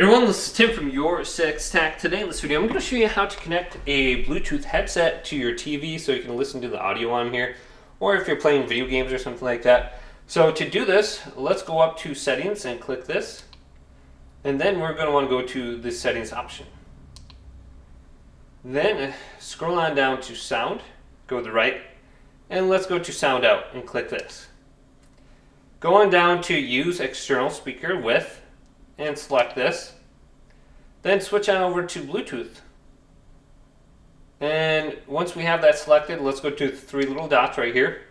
Everyone, this is Tim from Your Six Tech. Today in this video, I'm going to show you how to connect a Bluetooth headset to your TV so you can listen to the audio on here, or if you're playing video games or something like that. So to do this, let's go up to Settings and click this, and then we're going to want to go to the Settings option. Then scroll on down to Sound, go to the right, and let's go to Sound Out and click this. Go on down to Use External Speaker With, and select this. Then switch on over to Bluetooth. And once we have that selected, let's go to the three little dots right here.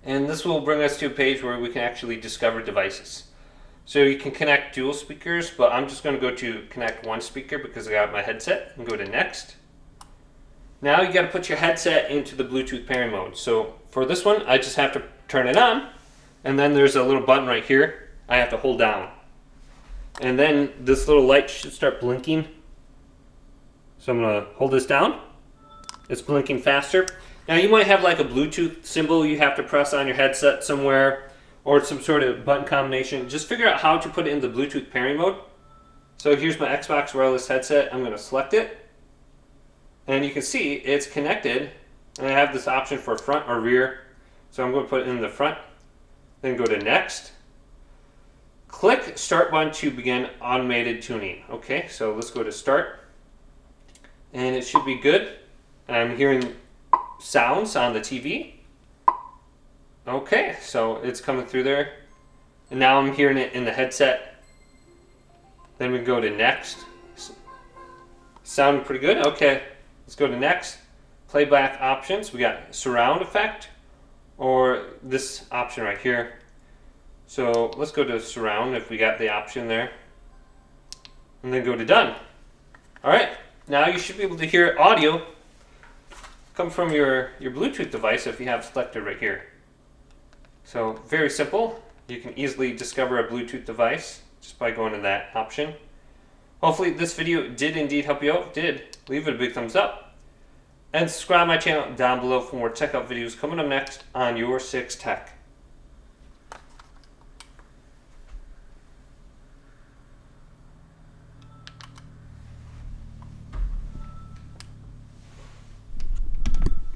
And this will bring us to a page where we can actually discover devices. So you can connect dual speakers, but I'm just going to go to connect one speaker because I got my headset, and go to Next. Now you got to put your headset into the Bluetooth pairing mode. So for this one, I just have to turn it on, and then there's a little button right here I have to hold down. And then this little light should start blinking. So I'm going to hold this down. It's blinking faster. Now you might have like a Bluetooth symbol you have to press on your headset somewhere, or some sort of button combination. Just figure out how to put it in the Bluetooth pairing mode. So here's my Xbox wireless headset. I'm going to select it. And you can see it's connected. And I have this option for front or rear. So I'm going to put it in the front. Then go to Next. Click Start button to begin automated tuning. Okay, so let's go to Start. And it should be good. I'm hearing sounds on the TV. Okay, so it's coming through there. And now I'm hearing it in the headset. Then we go to Next. Sounding pretty good. Okay, let's go to Next. Playback options. We got surround effect, or this option right here. So let's go to surround if we got the option there. And then go to done. Alright, now you should be able to hear audio come from your Bluetooth device if you have selected right here. So very simple. You can easily discover a Bluetooth device just by going to that option. Hopefully this video did indeed help you out. If it did, leave it a big thumbs up. And subscribe to my channel down below for more tech out videos coming up next on Your Six Tech.